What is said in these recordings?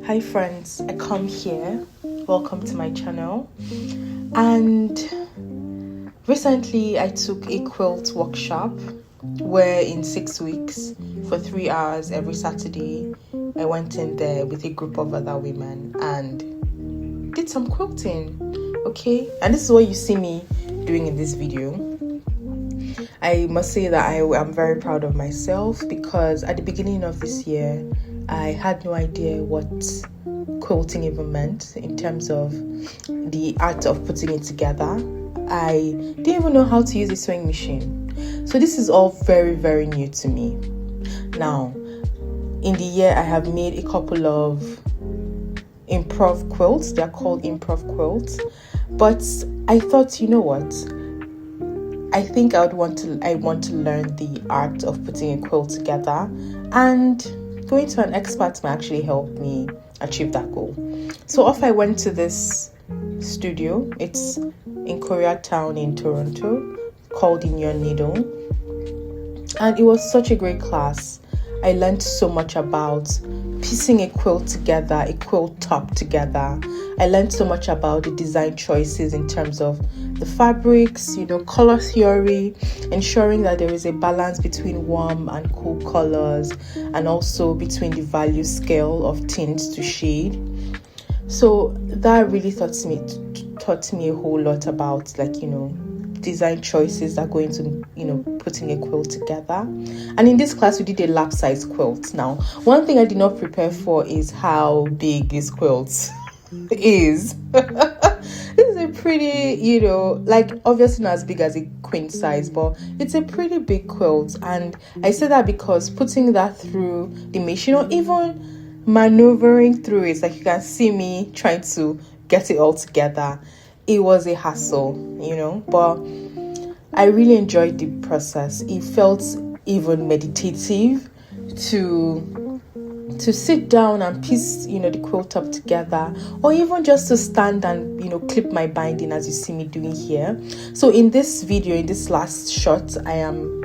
Hi friends, I come here. Welcome to my channel. And recently I took a quilt workshop where in 6 weeks for 3 hours every Saturday I went in there with a group of other women and did some quilting. Okay, and this is what you see me doing in this video. I must say that I am very proud of myself because at the beginning of this year I had no idea what quilting even meant in terms of the art of putting it together. I didn't even know how to use a sewing machine. So this is all very, very new to me. Now, in the year I have made a couple of improv quilts. They're called improv quilts. But I thought, you know what? I think I want to learn the art of putting a quilt together, and going to an expert might actually help me achieve that goal. So off I went to this studio. It's in Koreatown in Toronto, called In Your Needle, and it was such a great class. I learned so much about piecing a quilt together, a quilt top together. I learned so much about the design choices in terms of the fabrics, color theory, ensuring that there is a balance between warm and cool colors, and also between the value scale of tint to shade. So that really taught me a whole lot about design choices that go into putting a quilt together. And in this class we did a lap size quilt. Now, one thing I did not prepare for is how big this quilt is. This is a pretty, obviously not as big as a queen size, but it's a pretty big quilt. And I say that because putting that through the machine, or even maneuvering through it, like you can see me trying to get it all together, it was a hassle, but I really enjoyed the process. It felt even meditative to sit down and piece the quilt up together, or even just to stand and clip my binding as you see me doing here. So in this video, in this last shot, I am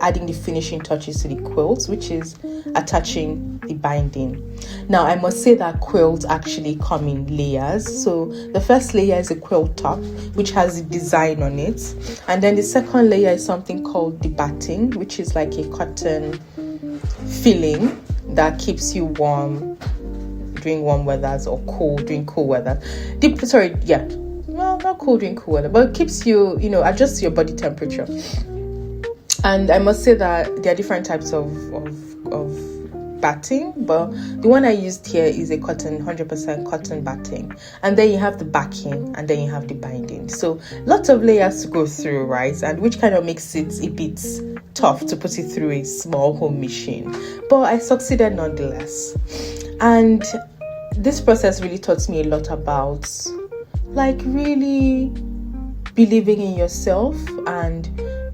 adding the finishing touches to the quilt, which is attaching the binding. Now I must say that quilts actually come in layers. So the first layer is a quilt top, which has the design on it, and then the second layer is something called the batting, which is like a cotton filling that keeps you warm during warm weathers or cool during cool weather. Not cool during cool weather, but it keeps you, adjusts your body temperature. And I must say that there are different types of batting, but the one I used here is a 100% cotton batting. And then you have the backing, and then you have the binding. So lots of layers to go through, right? And which kind of makes it a bit tough to put it through a small home machine. But I succeeded nonetheless. And this process really taught me a lot about really believing in yourself and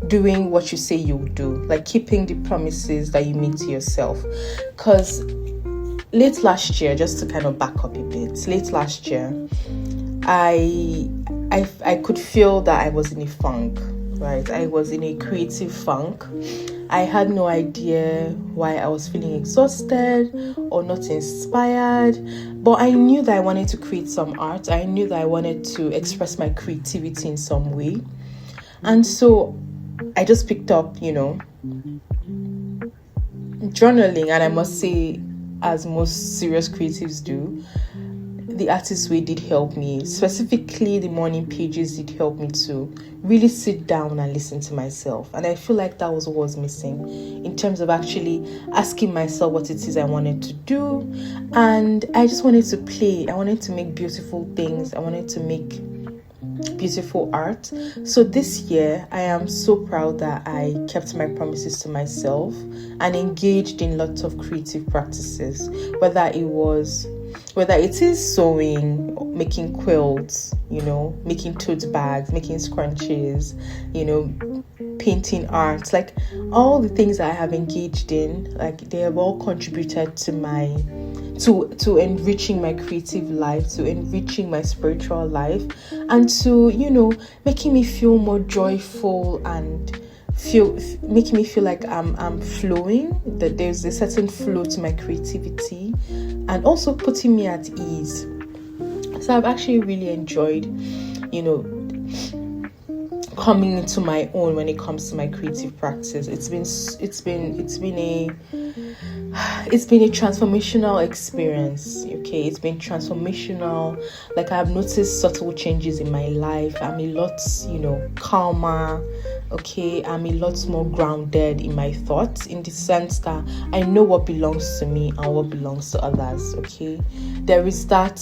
doing what you say you'll do, like keeping the promises that you made to yourself. Because late last year, just to kind of back up a bit, late last year, I could feel that I was in a funk, right? I was in a creative funk. I had no idea why I was feeling exhausted or not inspired, but I knew that I wanted to create some art. I knew that I wanted to express my creativity in some way. And so I just picked up, journaling, and I must say, as most serious creatives do, the Artist Way did help me. Specifically, the morning pages did help me to really sit down and listen to myself. And I feel like that was what was missing in terms of actually asking myself what it is I wanted to do. And I just wanted to play. I wanted to make beautiful things. I wanted to make beautiful art. So this year I am so proud that I kept my promises to myself and engaged in lots of creative practices, whether it is sewing, making quilts, making tote bags, making scrunchies, painting art, like all the things I have engaged in, like they have all contributed to enriching my creative life, to enriching my spiritual life, and to making me feel more joyful and making me feel like I'm flowing, that there's a certain flow to my creativity, and also putting me at ease. So I've actually really enjoyed, coming into my own when it comes to my creative practice. It's been a transformational experience. Okay, it's been transformational. Like, I've noticed subtle changes in my life. I'm a lot calmer. Okay, I'm a lot more grounded in my thoughts, in the sense that I know what belongs to me and what belongs to others. Okay, there is that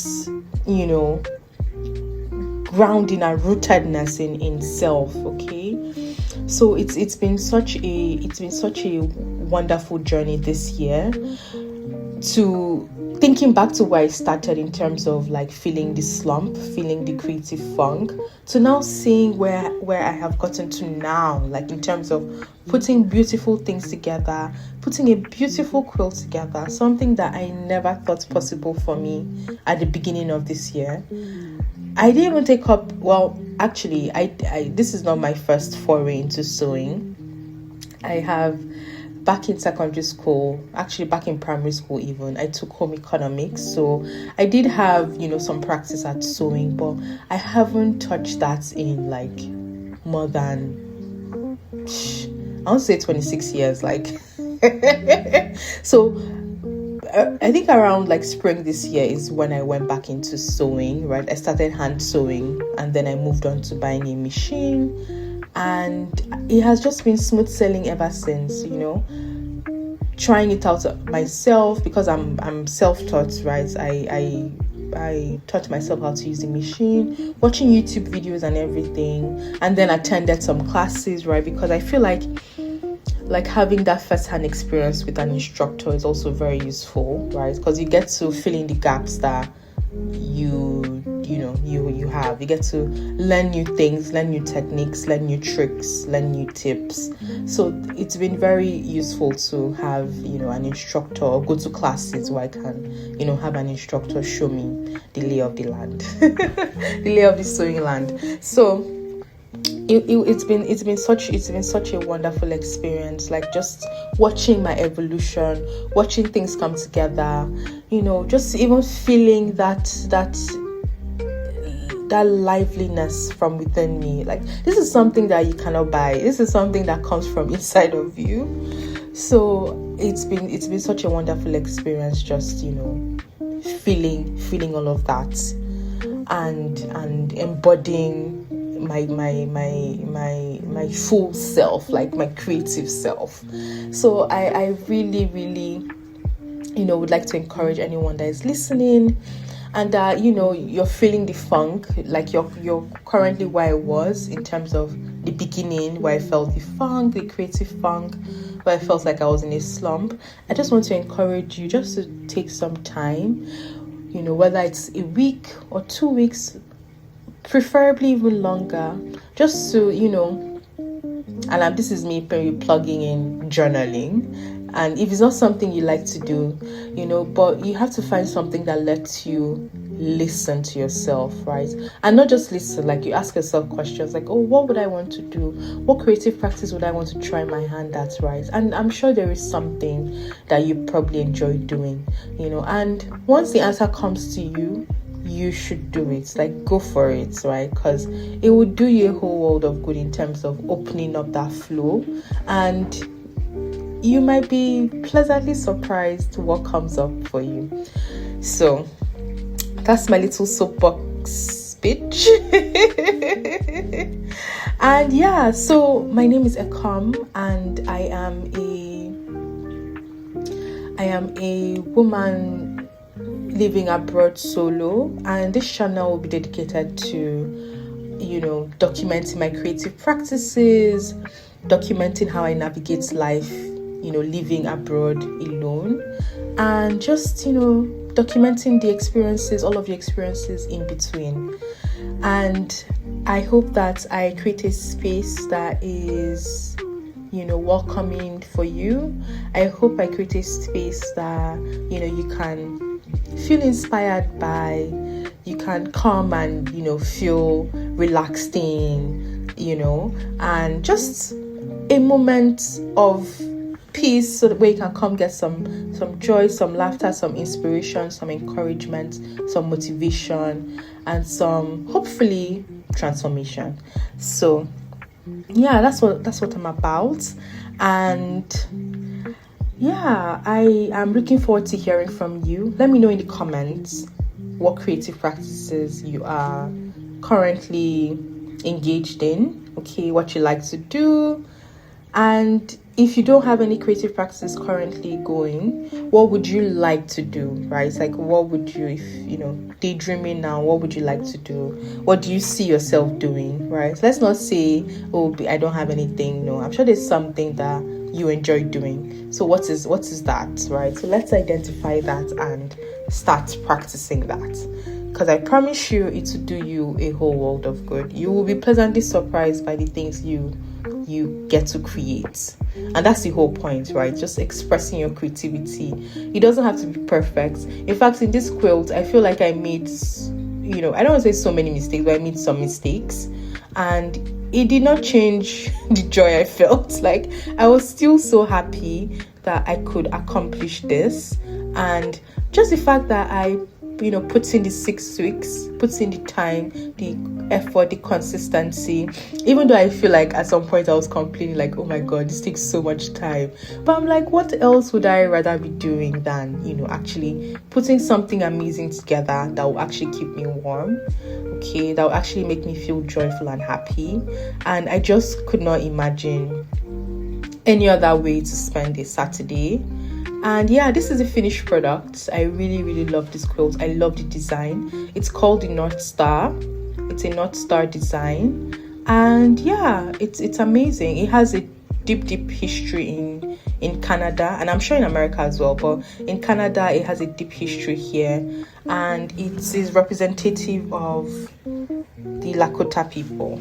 grounding and rootedness in self. Okay, so it's been such a wonderful journey this year, to thinking back to where I started in terms of like feeling the slump, feeling the creative funk, to now seeing where I have gotten to now, like in terms of putting beautiful things together, putting a beautiful quilt together, something that I never thought possible for me at the beginning of this year. I didn't even take up, well, actually, I this is not my first foray into sewing. I have, back in secondary school, actually back in primary school even, I took home economics. So I did have, some practice at sewing, but I haven't touched that in like more than, I want to say 26 years, like. So I think around like spring this year is when I went back into sewing, right? I started hand sewing, and then I moved on to buying a machine, and it has just been smooth sailing ever since, trying it out myself, because I'm self-taught, right? I taught myself how to use the machine, watching YouTube videos and everything, and then attended some classes, right? Because I feel like having that first-hand experience with an instructor is also very useful, right? Because you get to fill in the gaps that you have. You get to learn new things, learn new techniques, learn new tricks, learn new tips. So it's been very useful to have an instructor, or go to classes where I can have an instructor show me the lay of the land, the lay of the sewing land. So it's been such a wonderful experience, like just watching my evolution, watching things come together, just even feeling that liveliness from within me. Like, this is something that you cannot buy. This is something that comes from inside of you. So it's been such a wonderful experience, just feeling all of that, and embodying my full self, like my creative self. So I really, really would like to encourage anyone that is listening, and that you're feeling the funk, like you're currently where I was in terms of the beginning, where I felt the funk, the creative funk, where I felt like I was in a slump. I just want to encourage you just to take some time, whether it's a week or 2 weeks, preferably even longer, just to and this is me plugging in journaling. And if it's not something you like to do, but you have to find something that lets you listen to yourself, right? And not just listen, like you ask yourself questions like, oh, what would I want to do? What creative practice would I want to try my hand at, right? And I'm sure there is something that you probably enjoy doing, and once the answer comes to you, you should do it. Like, go for it, right? Because it will do you a whole world of good in terms of opening up that flow, and you might be pleasantly surprised what comes up for you. So that's my little soapbox speech. And yeah, so my name is Ekam, and I am a woman living abroad solo, and this channel will be dedicated to documenting my creative practices, documenting how I navigate life, living abroad alone, and just documenting the experiences, all of the experiences in between. And I hope that I create a space that is welcoming for you. I hope I create a space that you can feel inspired by, you can come and feel relaxed in, and just a moment of peace, so that way you can come get some joy, some laughter, some inspiration, some encouragement, some motivation, and some, hopefully, transformation. So yeah, that's what I'm about. And yeah, I am looking forward to hearing from you. Let me know in the comments what creative practices you are currently engaged in, okay, what you like to do. And if you don't have any creative practices currently going, what would you like to do, right? It's like, what would you, if daydreaming now, what would you like to do? What do you see yourself doing, right? So let's not say, oh, I don't have anything. No, I'm sure there's something that you enjoy doing. So what is that, right? So let's identify that and start practicing that, because I promise you it will do you a whole world of good. You will be pleasantly surprised by the things you get to create. And that's the whole point, right? Just expressing your creativity. It doesn't have to be perfect. In fact, in this quilt, I feel like I made, I don't want to say so many mistakes, but I made some mistakes, and it did not change the joy I felt. Like, I was still so happy that I could accomplish this. And just the fact that I puts in the 6 weeks, puts in the time, the effort, the consistency, even though I feel like at some point I was complaining, like, oh my god, this takes so much time. But I'm like, what else would I rather be doing than actually putting something amazing together that will actually keep me warm, okay, that will actually make me feel joyful and happy. And I just could not imagine any other way to spend a Saturday. And yeah, this is a finished product. I really, really love this quilt. I love the design. It's called the North Star. It's a North Star design. And yeah, it's amazing. It has a deep history in Canada, and I'm sure in America as well, but in Canada it has a deep history here, and it is representative of the Lakota people.